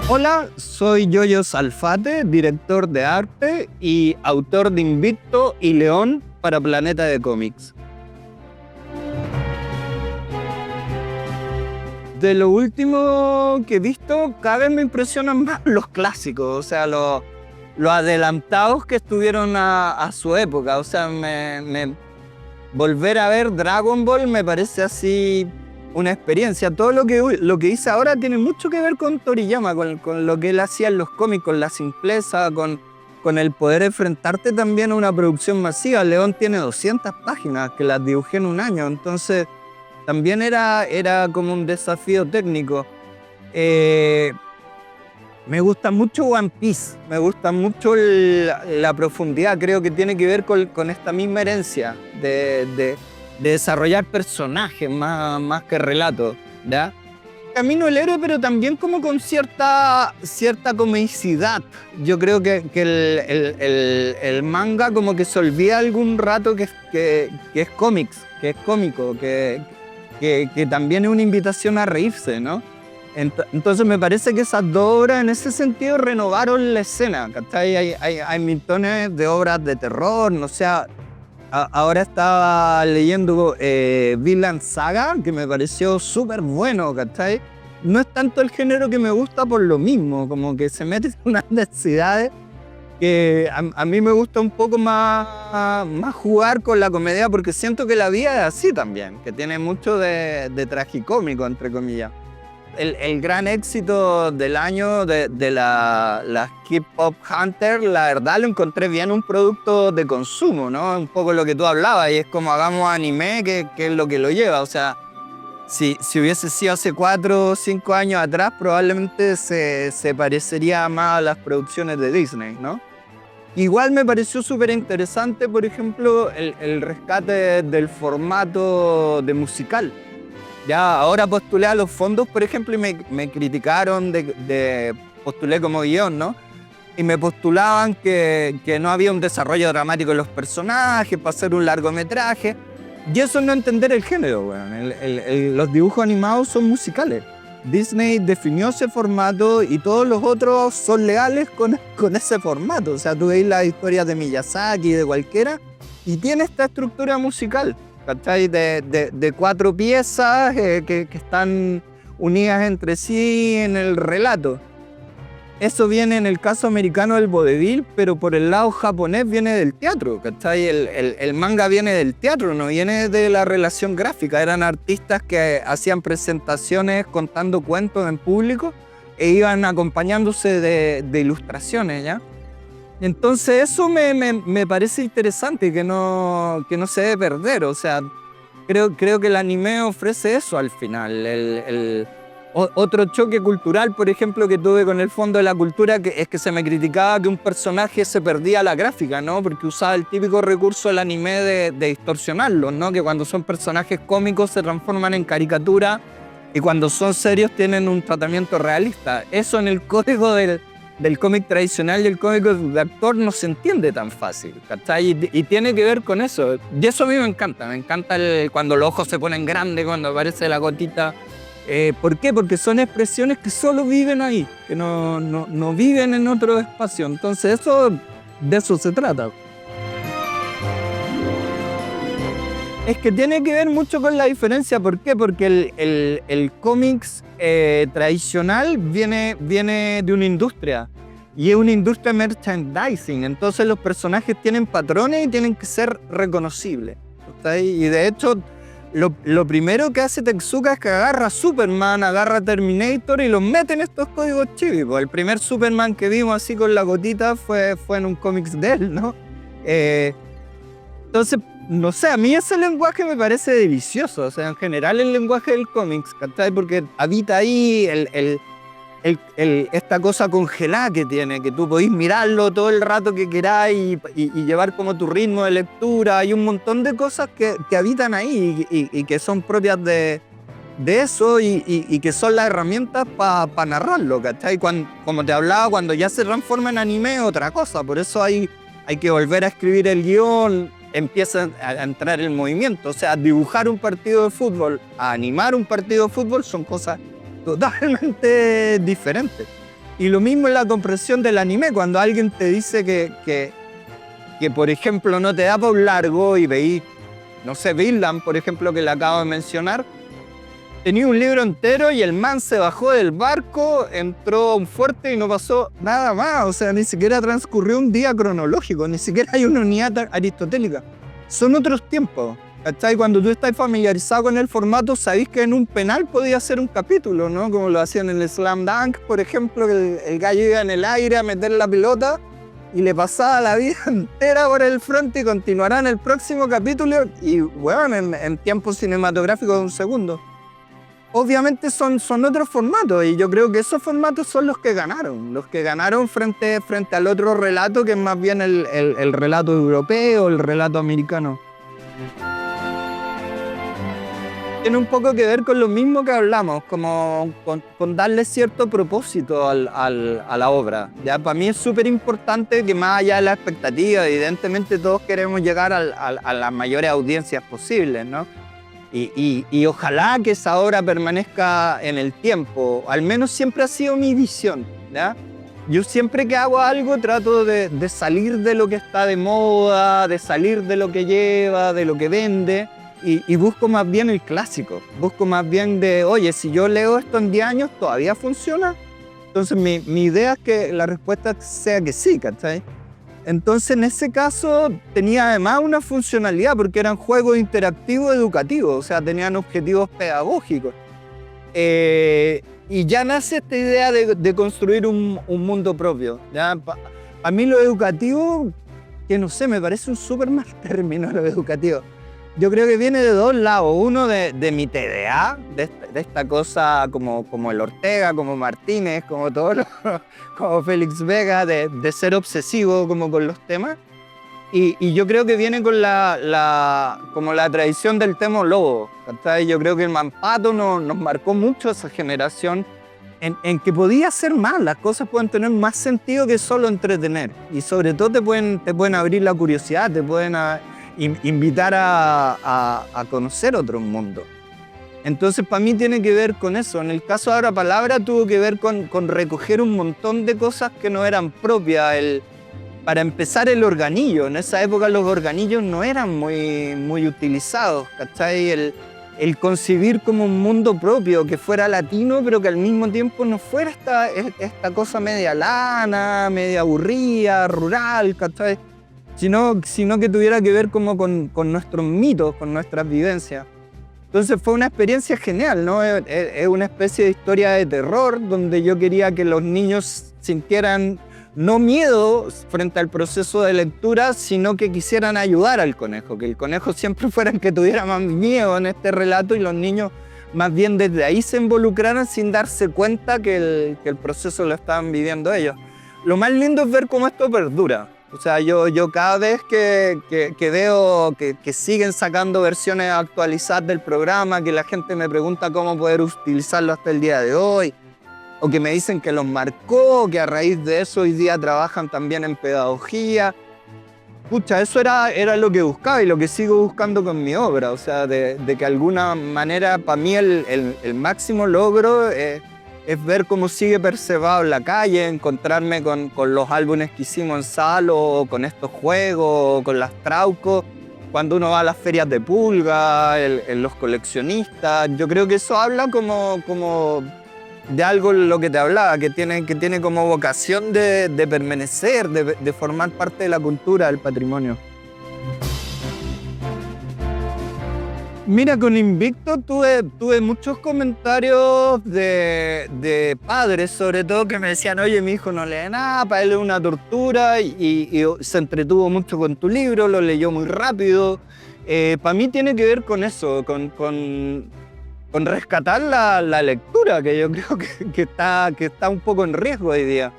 Hola, soy Yoyo Salfate, director de arte y autor de Invicto y León para Planeta de Cómics. De lo último que he visto, cada vez me impresionan más los clásicos, o sea, los adelantados que estuvieron a su época. O sea, volver a ver Dragon Ball me parece así una experiencia. Todo lo que hice ahora tiene mucho que ver con Toriyama, con lo que él hacía en los cómics, con la simpleza, con el poder enfrentarte también a una producción masiva. León tiene 200 páginas que las dibujé en un año, entonces también era como un desafío técnico. Me gusta mucho One Piece, me gusta mucho la profundidad. Creo que tiene que ver con esta misma herencia de desarrollar personajes más que relatos, ¿ya? Camino el héroe, pero también como con cierta comicidad. Yo creo que el manga como que se olvida algún rato que es cómics, que es cómico, que también es una invitación a reírse, ¿no? Entonces me parece que esas dos obras en ese sentido renovaron la escena, ¿cachai? Hay millones de obras de terror, no sé. Ahora estaba leyendo Vinland Saga, que me pareció súper bueno, ¿cachai? No es tanto el género que me gusta por lo mismo, como que se mete en unas necesidades que a mí me gusta un poco más jugar con la comedia, porque siento que la vida es así también, que tiene mucho de tragicómico, entre comillas. El gran éxito del año de la Hip Hop Hunter, la verdad lo encontré bien un producto de consumo, ¿no? Un poco lo que tú hablabas, y es como hagamos anime, que es lo que lo lleva. O sea, si hubiese sido hace 4 o 5 años atrás, probablemente se parecería más a las producciones de Disney, ¿no? Igual me pareció súper interesante, por ejemplo, el rescate del formato de musical. Ya, ahora postulé a los fondos, por ejemplo, y me criticaron postulé como guión, ¿no? Y me postulaban que no había un desarrollo dramático en los personajes para hacer un largometraje. Y eso es no entender el género, weón. Los dibujos animados son musicales. Disney definió ese formato y todos los otros son legales con ese formato. O sea, tú veis las historias de Miyazaki, de cualquiera, y tiene esta estructura musical, ¿cachai? De 4 piezas que están unidas entre sí en el relato. Eso viene en el caso americano del vodevil, pero por el lado japonés viene del teatro, ¿cachai? El manga viene del teatro, no viene de la relación gráfica. Eran artistas que hacían presentaciones contando cuentos en público e iban acompañándose de ilustraciones, ¿ya? Entonces eso me parece interesante y que no se debe perder. O sea, creo que el anime ofrece eso al final. Otro choque cultural, por ejemplo, que tuve con el Fondo de la Cultura, es que se me criticaba que un personaje se perdía la gráfica, ¿no? Porque usaba el típico recurso del anime de distorsionarlos, ¿no? Que cuando son personajes cómicos se transforman en caricatura y cuando son serios tienen un tratamiento realista. Eso en el código del cómic tradicional y el cómic de actor no se entiende tan fácil, ¿cachai? Y tiene que ver con eso. Y eso a mí me encanta cuando los ojos se ponen grandes, cuando aparece la gotita. ¿Por qué? Porque son expresiones que solo viven ahí, que no viven en otro espacio. Entonces de eso se trata. Es que tiene que ver mucho con la diferencia. ¿Por qué? Porque el cómics tradicional viene de una industria. Y es una industria de merchandising. Entonces los personajes tienen patrones y tienen que ser reconocibles, ¿está ahí? Y de hecho, lo primero que hace Tezuka es que agarra a Superman, agarra a Terminator y los mete en estos códigos chibi. El primer Superman que vimos así con la gotita fue en un cómics de él, ¿no? Entonces, no sé, a mí ese lenguaje me parece delicioso. O sea, en general el lenguaje del cómics, ¿cachai? Porque habita ahí esta cosa congelada que tiene, que tú podís mirarlo todo el rato que queráis y llevar como tu ritmo de lectura. Hay un montón de cosas que habitan ahí y que son propias de eso y que son las herramientas para narrarlo, ¿cachai? Como te hablaba, cuando ya se transforma en anime es otra cosa. Por eso hay que volver a escribir el guión, empieza a entrar el movimiento. O sea, dibujar un partido de fútbol, a animar un partido de fútbol son cosas totalmente diferentes. Y lo mismo en la comprensión del anime, cuando alguien te dice que por ejemplo, no te da para un largo y veí, no sé, Vinland, por ejemplo, que le acabo de mencionar, tenía un libro entero y el man se bajó del barco, entró a un fuerte y no pasó nada más. O sea, ni siquiera transcurrió un día cronológico, ni siquiera hay una unidad aristotélica. Son otros tiempos, ¿cachai? Cuando tú estás familiarizado con el formato, sabés que en un penal podía ser un capítulo, ¿no? Como lo hacían en el Slam Dunk, por ejemplo, que el gallo iba en el aire a meter la pelota y le pasaba la vida entera por el frente y continuará en el próximo capítulo y, bueno, en tiempo cinematográfico de un segundo. Obviamente son otros formatos y yo creo que esos formatos son los que ganaron frente al otro relato que es más bien el relato europeo, el relato americano. Tiene un poco que ver con lo mismo que hablamos, como con darle cierto propósito a la obra. ¿Ya? Para mí es súper importante que más allá de la expectativa, evidentemente todos queremos llegar a las mayores audiencias posibles, ¿no? Y ojalá que esa obra permanezca en el tiempo, al menos siempre ha sido mi visión, ¿ya? Yo siempre que hago algo trato de salir de lo que está de moda, de salir de lo que lleva, de lo que vende, y busco más bien el clásico, busco más bien de, oye, si yo leo esto en 10 años, ¿todavía funciona? Entonces mi idea es que la respuesta sea que sí, ¿cachai? Entonces, en ese caso, tenía además una funcionalidad porque eran juegos interactivos educativos, o sea, tenían objetivos pedagógicos. Y ya nace esta idea de construir un mundo propio. A mí lo educativo, que no sé, me parece un súper mal término lo educativo. Yo creo que viene de dos lados. Uno de mi TDA, de esta cosa como el Ortega, como Martínez, como todos los, como Félix Vega, de ser obsesivo como con los temas. Y yo creo que viene con como la tradición del Temo Lobo. ¿Cachai? Yo creo que el Mampato nos marcó mucho esa generación en que podía ser más. Las cosas pueden tener más sentido que solo entretener. Y sobre todo te pueden abrir la curiosidad, te pueden invitar a conocer otro mundo. Entonces, para mí tiene que ver con eso. En el caso de Abra Palabra tuvo que ver con recoger un montón de cosas que no eran propias. Para empezar, el organillo. En esa época los organillos no eran muy utilizados, ¿cachai? El concebir como un mundo propio, que fuera latino, pero que al mismo tiempo no fuera esta cosa media lana, media aburrida, rural, ¿cachai? Sino que tuviera que ver como con nuestros mitos, con nuestras vivencias. Entonces fue una experiencia genial, ¿no? Es una especie de historia de terror donde yo quería que los niños sintieran no miedo frente al proceso de lectura, sino que quisieran ayudar al conejo, que el conejo siempre fuera el que tuviera más miedo en este relato y los niños más bien desde ahí se involucraran sin darse cuenta que el proceso lo estaban viviendo ellos. Lo más lindo es ver cómo esto perdura. O sea, yo cada vez que veo que siguen sacando versiones actualizadas del programa, que la gente me pregunta cómo poder utilizarlo hasta el día de hoy, o que me dicen que los marcó, que a raíz de eso hoy día trabajan también en pedagogía. Pucha, eso era lo que buscaba y lo que sigo buscando con mi obra. O sea, de que de alguna manera para mí el máximo logro es ver cómo sigue Percebado en la calle, encontrarme con los álbumes que hicimos en Salo, con estos juegos, con las Trauco, cuando uno va a las ferias de pulga, en los coleccionistas. Yo creo que eso habla como de algo lo que te hablaba, que tiene como vocación de permanecer, de formar parte de la cultura, del patrimonio. Mira, con Invicto tuve muchos comentarios de padres, sobre todo, que me decían, oye, mi hijo no lee nada, para él es una tortura, y se entretuvo mucho con tu libro, lo leyó muy rápido. Para mí tiene que ver con eso, con rescatar la lectura, que yo creo que está un poco en riesgo hoy día.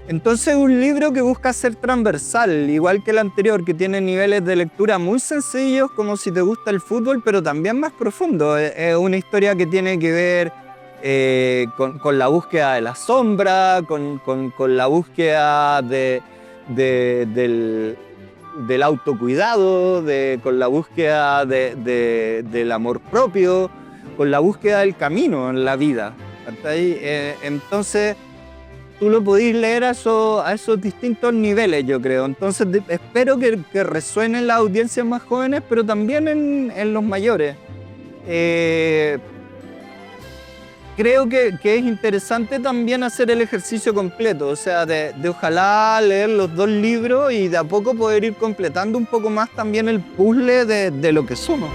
Entonces es un libro que busca ser transversal, igual que el anterior, que tiene niveles de lectura muy sencillos, como si te gusta el fútbol, pero también más profundo. Es una historia que tiene que ver con la búsqueda de la sombra, con la búsqueda del autocuidado, con la búsqueda del amor propio, con la búsqueda del camino en la vida. Entonces, tú lo podís leer a esos distintos niveles, yo creo. Entonces espero que resuene en las audiencias más jóvenes, pero también en los mayores. Creo que es interesante también hacer el ejercicio completo, o sea, de ojalá leer los 2 libros y de a poco poder ir completando un poco más también el puzzle de lo que somos.